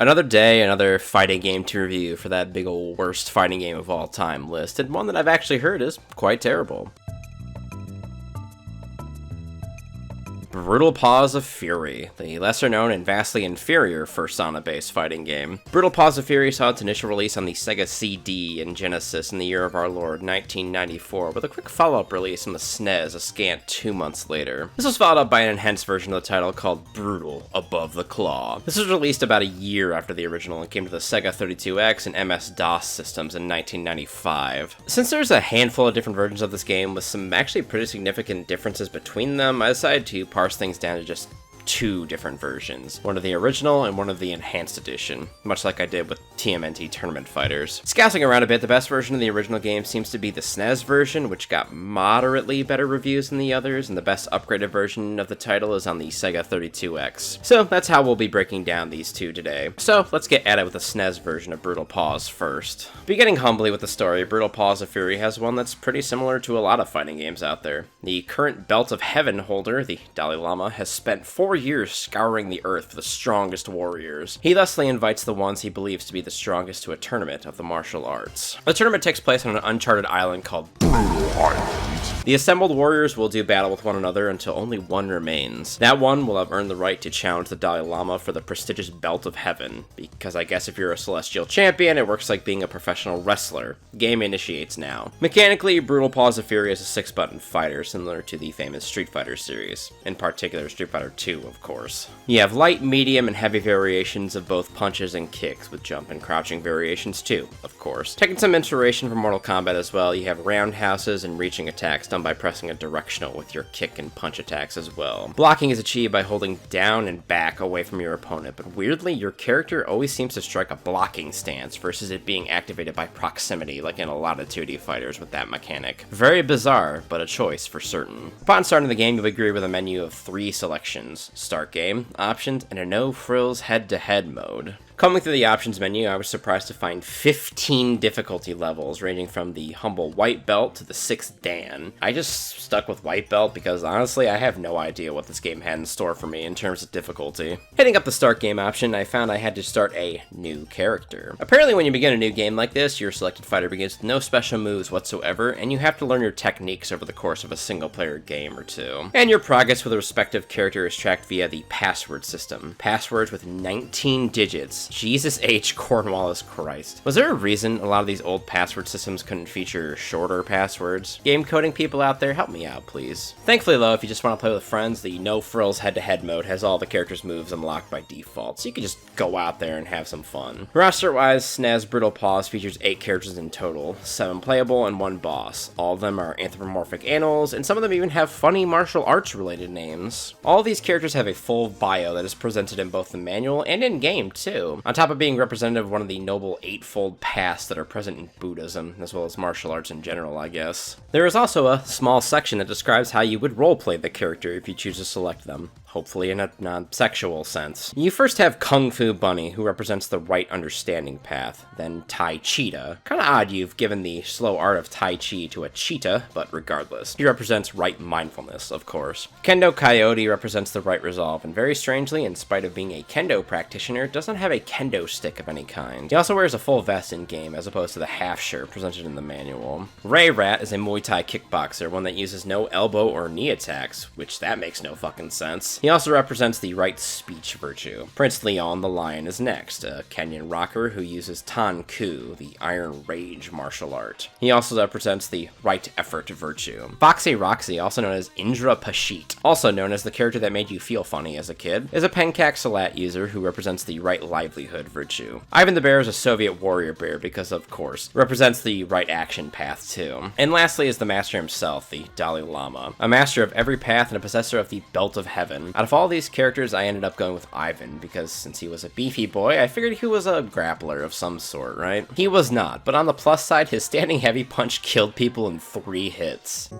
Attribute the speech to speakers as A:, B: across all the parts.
A: Another day, another fighting game to review for that big ol' worst fighting game of all time list, and one that I've actually heard is quite terrible. Brutal Paws of Fury, the lesser-known and vastly inferior Persona-based fighting game. Brutal Paws of Fury saw its initial release on the Sega CD and Genesis in the year of our Lord, 1994, with a quick follow-up release on the SNES a scant 2 months later. This was followed up by an enhanced version of the title called Brutal Above the Claw. This was released about a year after the original and came to the Sega 32X and MS-DOS systems in 1995. Since there's a handful of different versions of this game with some actually pretty significant differences between them, I decided to parse things down to just 2 different versions, one of the original and one of the enhanced edition, much like I did with TMNT Tournament Fighters. Scouting around a bit, the best version of the original game seems to be the SNES version, which got moderately better reviews than the others, and the best upgraded version of the title is on the Sega 32X. So that's how we'll be breaking down these two today. So let's get at it with the SNES version of Brutal Paws first. Beginning humbly with the story, Brutal Paws of Fury has one that's pretty similar to a lot of fighting games out there. The current Belt of Heaven holder, the Dalai Lama, has spent 4 years scouring the earth for the strongest warriors. He thusly invites the ones he believes to be the strongest to a tournament of the martial arts. The tournament takes place on an uncharted island called Brutal Island. The assembled warriors will do battle with one another until only one remains. That one will have earned the right to challenge the Dalai Lama for the prestigious Belt of Heaven, because I guess if you're a celestial champion, it works like being a professional wrestler. Game initiates now. Mechanically, Brutal Paws of Fury is a 6-button fighter, similar to the famous Street Fighter series, in particular Street Fighter 2, of course. You have light, medium, and heavy variations of both punches and kicks, with jump and crouching variations too, of course. Taking some inspiration from Mortal Kombat as well, you have roundhouses and reaching attacks done by pressing a directional with your kick and punch attacks as well. Blocking is achieved by holding down and back away from your opponent, but weirdly, your character always seems to strike a blocking stance versus it being activated by proximity, like in a lot of 2D fighters with that mechanic. Very bizarre, but a choice for certain. Upon starting the game, you'll be greeted with a menu of 3 selections: Start Game, Options, and a no-frills head-to-head mode. Coming through the options menu, I was surprised to find 15 difficulty levels, ranging from the humble white belt to the 6th Dan. I just stuck with white belt because honestly, I have no idea what this game had in store for me in terms of difficulty. Hitting up the start game option, I found I had to start a new character. Apparently when you begin a new game like this, your selected fighter begins with no special moves whatsoever, and you have to learn your techniques over the course of a single player game or two. And your progress with a respective character is tracked via the password system. Passwords with 19 digits. Jesus H. Cornwallis Christ. Was there a reason a lot of these old password systems couldn't feature shorter passwords? Game coding people out there, help me out, please. Thankfully though, if you just want to play with friends, the no frills head-to-head mode has all the characters' moves unlocked by default, so you can just go out there and have some fun. Roster-wise, SNES Brutal Paws features 8 characters in total, 7 playable and 1 boss. All of them are anthropomorphic animals, and some of them even have funny martial arts related names. All of these characters have a full bio that is presented in both the manual and in-game too, on top of being representative of one of the noble 8-fold paths that are present in Buddhism, as well as martial arts in general, I guess. There is also a small section that describes how you would roleplay the character if you choose to select them. Hopefully in a non-sexual sense. You first have Kung Fu Bunny, who represents the right understanding path, then Tai Cheetah. Kinda odd you've given the slow art of Tai Chi to a cheetah, but regardless. He represents right mindfulness, of course. Kendo Coyote represents the right resolve, and very strangely, in spite of being a Kendo practitioner, doesn't have a Kendo stick of any kind. He also wears a full vest in-game, as opposed to the half shirt presented in the manual. Ray Rat is a Muay Thai kickboxer, one that uses no elbow or knee attacks, which that makes no fucking sense. He also represents the right speech virtue. Prince Leon the Lion is next, a Kenyan rocker who uses Tan Ku, the Iron Rage martial art. He also represents the right effort virtue. Foxy Roxy, also known as Indra Pashit, also known as the character that made you feel funny as a kid, is a Penkak Salat user who represents the right livelihood virtue. Ivan the Bear is a Soviet warrior bear because, of course, represents the right action path too. And lastly is the master himself, the Dalai Lama, a master of every path and a possessor of the Belt of Heaven. Out of all these characters, I ended up going with Ivan, because since he was a beefy boy, I figured he was a grappler of some sort, right? He was not, but on the plus side, his standing heavy punch killed people in 3 hits.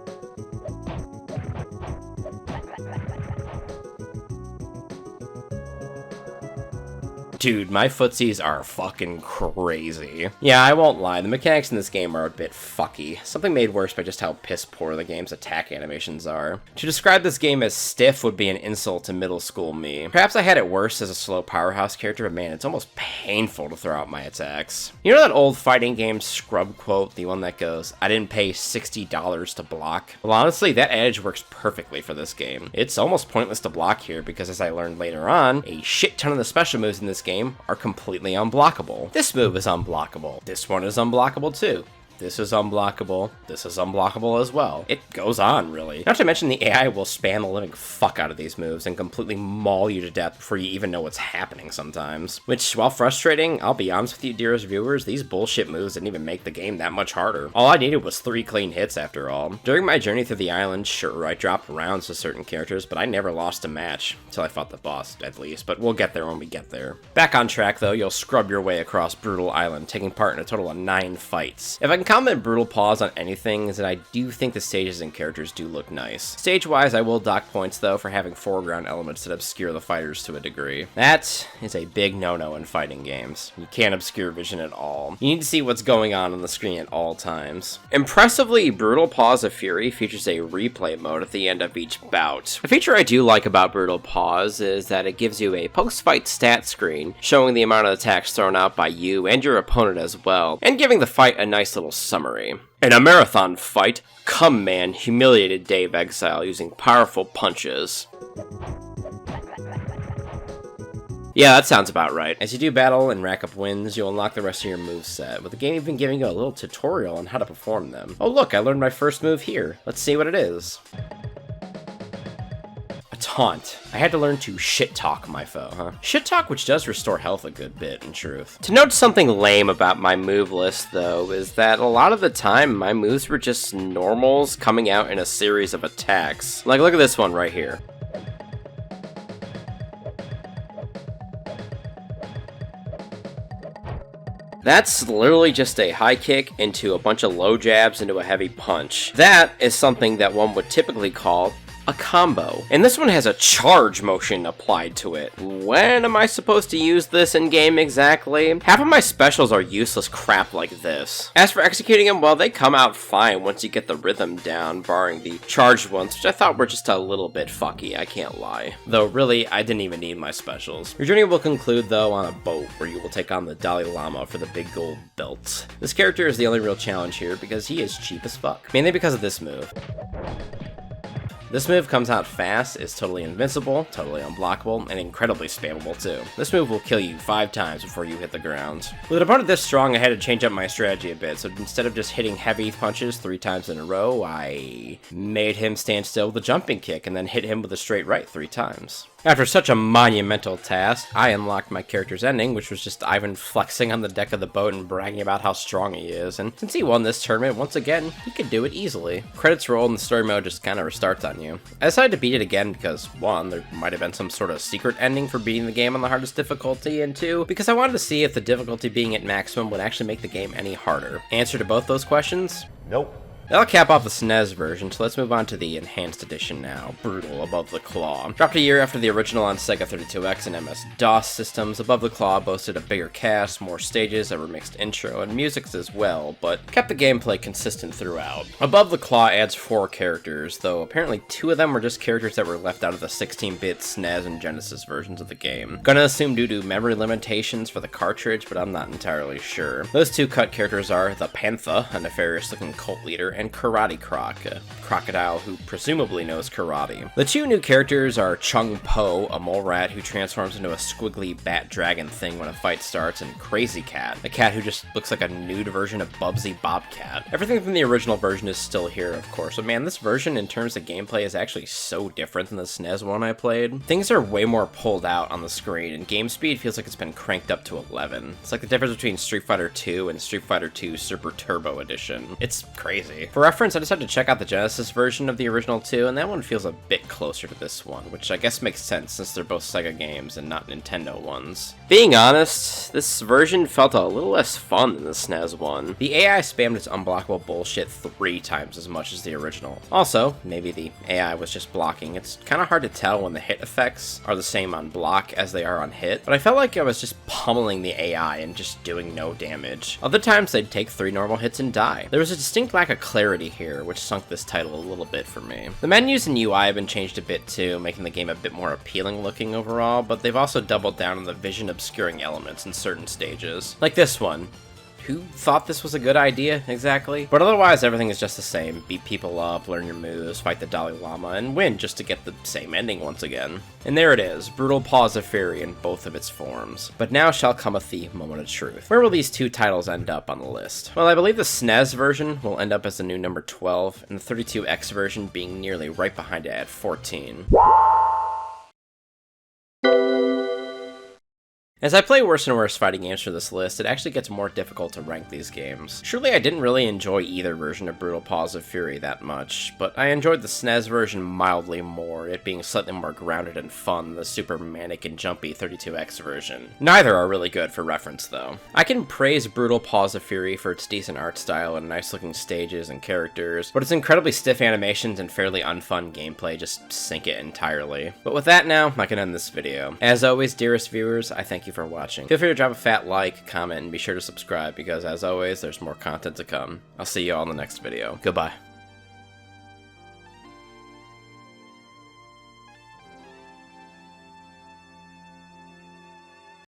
A: Dude, my footsies are fucking crazy. Yeah, I won't lie, the mechanics in this game are a bit fucky. Something made worse by just how piss poor the game's attack animations are. To describe this game as stiff would be an insult to middle school me. Perhaps I had it worse as a slow powerhouse character, but man, it's almost painful to throw out my attacks. You know that old fighting game scrub quote, the one that goes, "I didn't pay $60 to block"? Well, honestly, that adage works perfectly for this game. It's almost pointless to block here because, as I learned later on, a shit ton of the special moves in this game are completely unblockable. This move is unblockable. This one is unblockable too. This is unblockable. This is unblockable as well. It goes on, really. Not to mention the AI will spam the living fuck out of these moves and completely maul you to death before you even know what's happening sometimes. Which, while frustrating, I'll be honest with you, dearest viewers, these bullshit moves didn't even make the game that much harder. All I needed was 3 clean hits after all. During my journey through the island, sure, I dropped rounds to certain characters, but I never lost a match. Until I fought the boss, at least, but we'll get there when we get there. Back on track, though, you'll scrub your way across Brutal Island, taking part in a total of 9 fights. If I can comment Brutal Paws on anything, is that I do think the stages and characters do look nice. Stage-wise, I will dock points, though, for having foreground elements that obscure the fighters to a degree. That is a big no-no in fighting games. You can't obscure vision at all. You need to see what's going on the screen at all times. Impressively, Brutal Paws of Fury features a replay mode at the end of each bout. A feature I do like about Brutal Paws is that it gives you a post-fight stat screen, showing the amount of attacks thrown out by you and your opponent as well, and giving the fight a nice little summary. In a marathon fight, Cum Man humiliated Dave Exile using powerful punches. Yeah, that sounds about right. As you do battle and rack up wins, you'll unlock the rest of your moveset, with the game even giving you a little tutorial on how to perform them. Oh look, I learned my first move here. Let's see what it is. Taunt. I had to learn to shit-talk my foe, huh? Shit-talk, which does restore health a good bit, in truth. To note something lame about my move list, though, is that a lot of the time, my moves were just normals coming out in a series of attacks. Like, look at this one right here. That's literally just a high kick into a bunch of low jabs into a heavy punch. That is something that one would typically call a combo. And this one has a charge motion applied to it. When am I supposed to use this in game exactly? Half of my specials are useless crap like this. As for executing them, well, they come out fine once you get the rhythm down, barring the charged ones, which I thought were just a little bit fucky, I can't lie. Though really, I didn't even need my specials. Your journey will conclude though on a boat where you will take on the Dalai Lama for the big gold belt. This character is the only real challenge here because he is cheap as fuck. Mainly because of this move. This move comes out fast, is totally invincible, totally unblockable, and incredibly spammable too. This move will kill you 5 times before you hit the ground. With an opponent this strong, I had to change up my strategy a bit, so instead of just hitting heavy punches 3 times in a row, I made him stand still with a jumping kick and then hit him with a straight right 3 times. After such a monumental task, I unlocked my character's ending, which was just Ivan flexing on the deck of the boat and bragging about how strong he is, and since he won this tournament, once again, he could do it easily. Credits roll and the story mode just kinda restarts on you. I decided to beat it again because, 1, there might have been some sort of secret ending for beating the game on the hardest difficulty, and 2, because I wanted to see if the difficulty being at maximum would actually make the game any harder. Answer to both those questions? Nope. That'll cap off the SNES version, so let's move on to the Enhanced Edition now. Brutal Above the Claw. Dropped a year after the original on Sega 32X and MS-DOS systems, Above the Claw boasted a bigger cast, more stages, a remixed intro, and music as well, but kept the gameplay consistent throughout. Above the Claw adds 4 characters, though apparently 2 of them were just characters that were left out of the 16-bit SNES and Genesis versions of the game. Gonna assume due to memory limitations for the cartridge, but I'm not entirely sure. Those 2 cut characters are the Pantha, a nefarious-looking cult leader, and Karate Croc, a crocodile who presumably knows karate. The 2 new characters are Chung Po, a mole rat who transforms into a squiggly bat dragon thing when a fight starts, and Crazy Cat, a cat who just looks like a nude version of Bubsy Bobcat. Everything from the original version is still here, of course, but man, this version in terms of gameplay is actually so different than the SNES one I played. Things are way more pulled out on the screen, and game speed feels like it's been cranked up to 11. It's like the difference between Street Fighter 2 and Street Fighter 2 Super Turbo Edition. It's crazy. For reference, I just had to check out the Genesis Genesis version of the original 2, and that one feels a bit closer to this one, which I guess makes sense since they're both Sega games and not Nintendo ones. Being honest, this version felt a little less fun than the SNES one. The AI spammed its unblockable bullshit 3 times as much as the original. Also, maybe the AI was just blocking. It's kind of hard to tell when the hit effects are the same on block as they are on hit, but I felt like I was just pummeling the AI and just doing no damage. Other times they'd take 3 normal hits and die. There was a distinct lack of clarity here, which sunk this title a little bit for me. The menus and UI have been changed a bit too, making the game a bit more appealing looking overall, but they've also doubled down on the vision obscuring elements in certain stages. Like this one. Who thought this was a good idea, exactly? But otherwise, everything is just the same. Beat people up, learn your moves, fight the Dalai Lama, and win just to get the same ending once again. And there it is, Brutal Paws of Fury in both of its forms. But now shall cometh the moment of truth. Where will these 2 titles end up on the list? Well, I believe the SNES version will end up as the new number 12, and the 32X version being nearly right behind it at 14. As I play worse and worse fighting games for this list, it actually gets more difficult to rank these games. Surely I didn't really enjoy either version of Brutal Paws of Fury that much, but I enjoyed the SNES version mildly more, it being slightly more grounded and fun than the super manic and jumpy 32X version. Neither are really good for reference though. I can praise Brutal Paws of Fury for its decent art style and nice looking stages and characters, but its incredibly stiff animations and fairly unfun gameplay just sink it entirely. But with that now, I can end this video. As always, dearest viewers, I thank you for watching. Feel free to drop a fat like, comment, and be sure to subscribe because as always, there's more content to come. I'll see you all in the next video. Goodbye.